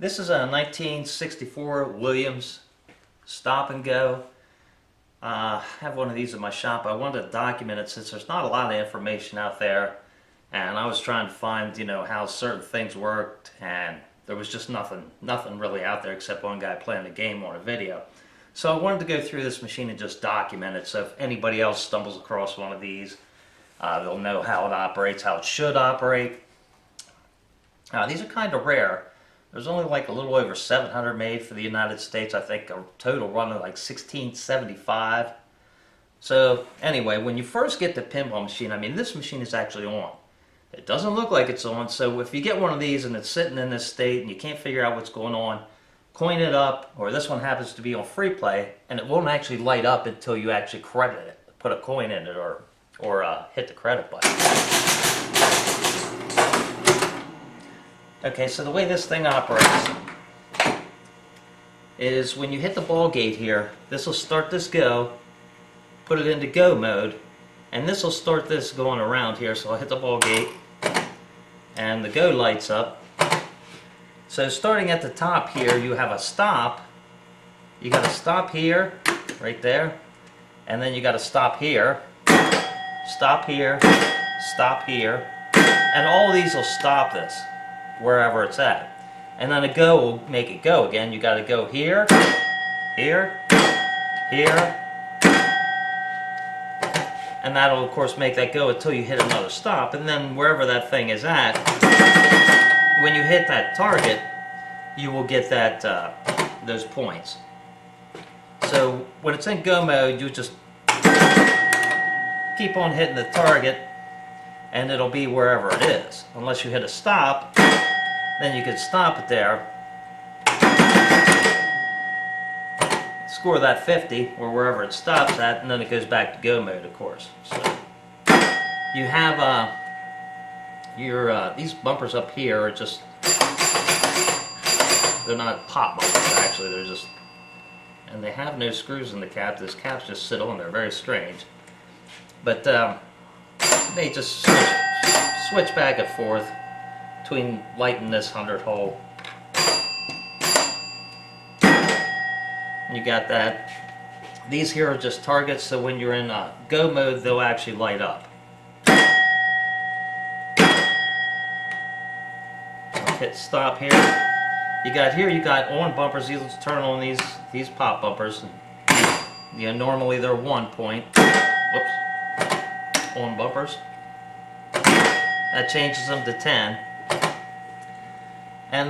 This is a 1964 Williams Stop and Go. I have one of these in my shop. I wanted to document it since there's not a lot of information out there, and I was trying to find, how certain things worked, and there was just nothing really out there except one guy playing the game on a video. So I wanted to go through this machine and just document it, so if anybody else stumbles across one of these, they'll know how it operates, how it should operate. These are kind of rare. There's only like a little over 700 made for the United States. I think a total run of like 1675. So anyway, when you first get the pinball machine, this machine is actually on. It doesn't look like it's on, so if you get one of these and it's sitting in this state and you can't figure out what's going on, coin it up, or this one happens to be on free play, and it won't actually light up until you actually credit it. Put a coin in it or hit the credit button. Okay, so the way this thing operates is when you hit the ball gate here, this will start this go, put it into go mode, and this will start this going around here. So I'll hit the ball gate and the go lights up. So starting at the top here, you have a stop. You got to stop here, right there, and then you got to stop here, stop here, stop here, and all these will stop this wherever it's at. And then a go will make it go again. You got to go here, here, here, and that'll of course make that go until you hit another stop. And then wherever that thing is at, when you hit that target, you will get that those points. So when it's in go mode, you just keep on hitting the target and it'll be wherever it is. Unless you hit a stop, then you can stop it there, score that 50 or wherever it stops at, and then it goes back to go mode, of course. So you have these bumpers up here are just, they're not pop bumpers actually, they're just, and they have no screws in the cap. Those caps just sit on there, very strange. But they just switch back and forth between lighting this 100 hole. You got that. These here are just targets, so when you're in go mode, they'll actually light up. I'll hit stop here. You got on bumpers. Let's turn on these pop bumpers. Normally they're 1 point. Whoops. On bumpers. That changes them to 10. And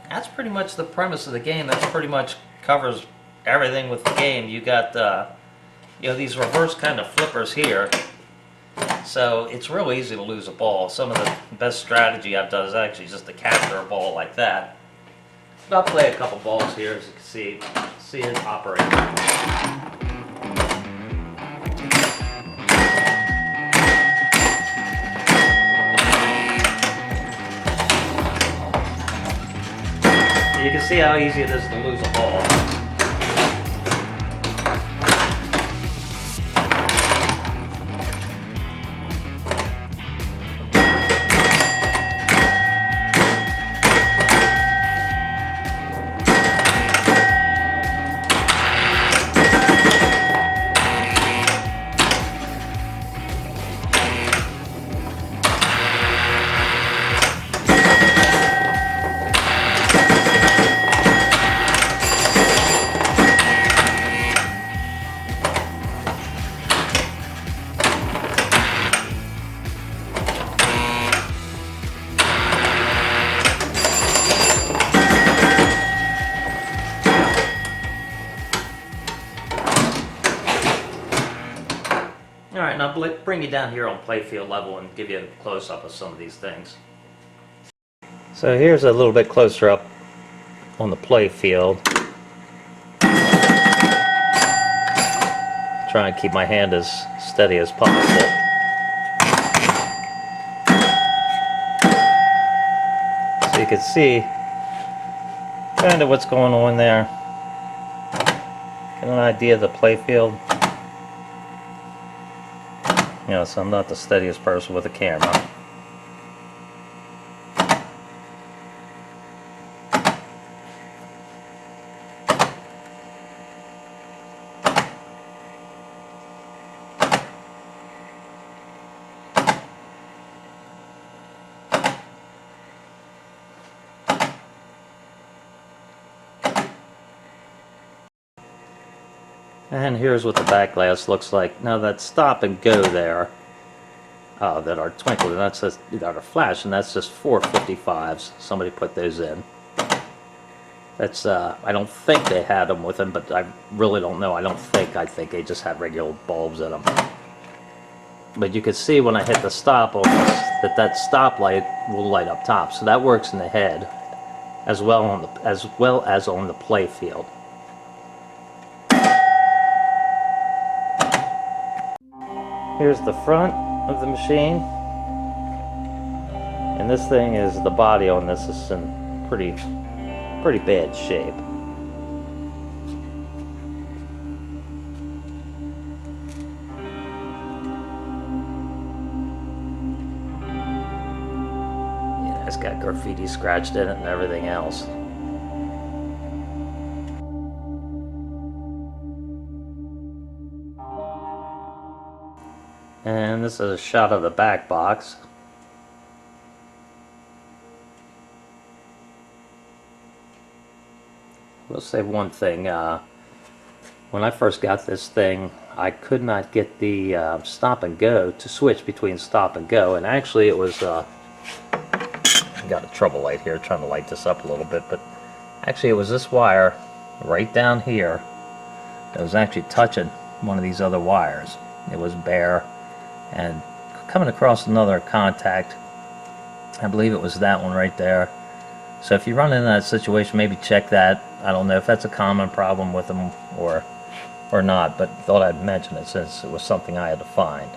that's pretty much the premise of the game. That pretty much covers everything with the game. You got these reverse kind of flippers here. So it's real easy to lose a ball. Some of the best strategy I've done is actually just to capture a ball like that. But I'll play a couple balls here as you can see it operate. You can see how easy it is to lose a ball. Alright, now I'll bring you down here on playfield level and give you a close-up of some of these things. So here's a little bit closer up on the playfield. Try and keep my hand as steady as possible. So you can see kind of what's going on there. Get an idea of the playfield. So I'm not the steadiest person with a camera. And here's what the back glass looks like. Now that stop and go there, that are twinkling, that are flashing, that's just 455s. Somebody put those in. That's, I don't think they had them with them, but I really don't know. I think they just had regular bulbs in them. But you can see when I hit the stop on this, that stop light will light up top. So that works in the head, as well as on the play field. Here's the front of the machine, and this thing is, the body on this is in pretty bad shape. Yeah, it's got graffiti scratched in it and everything else. And this is a shot of the back box. We'll say one thing. When I first got this thing, I could not get the stop and go to switch between stop and go, and actually it was I got a trouble light here, trying to light this up a little bit, but actually it was this wire right down here that was actually touching one of these other wires. It was bare and coming across another contact. I believe it was that one right there. So if you run into that situation, maybe check that. I don't know if that's a common problem with them or not, but thought I'd mention it since it was something I had to find.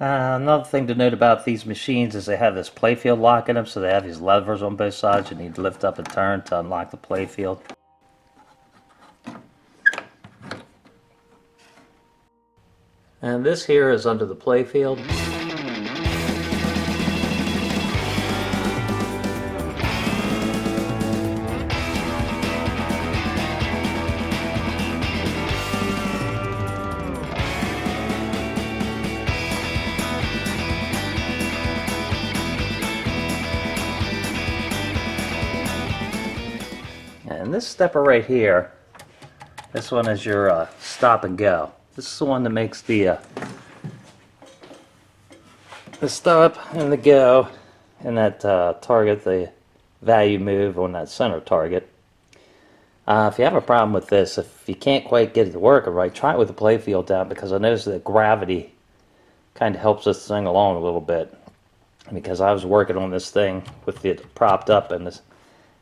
Another thing to note about these machines is they have this playfield lock in them, so they have these levers on both sides you need to lift up and turn to unlock the playfield. And this here is under the playfield. And this stepper right here, this one is your stop and go. This is the one that makes the stop and the go and that target the value move on that center target. If you have a problem with this, if you can't quite get it to work right, try it with the playfield down, because I noticed that gravity kind of helps this thing along a little bit. Because I was working on this thing with it propped up, and this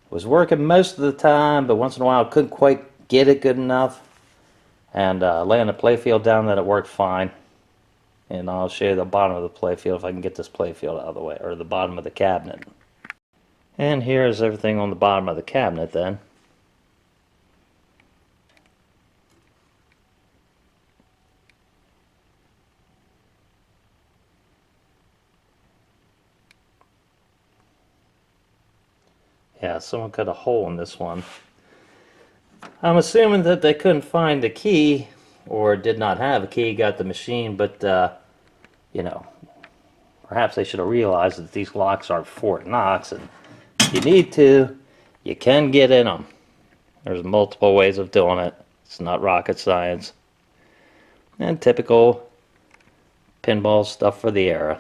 was working most of the time, but once in a while I couldn't quite get it good enough. And laying the playfield down, that it worked fine. And I'll show you the bottom of the playfield if I can get this playfield out of the way, or the bottom of the cabinet. And here's everything on the bottom of the cabinet then. Yeah, someone cut a hole in this one. I'm assuming that they couldn't find the key, or did not have a key, got the machine, but, you know, perhaps they should have realized that these locks are Fort Knox, and if you need to, you can get in them. There's multiple ways of doing it. It's not rocket science. And typical pinball stuff for the era.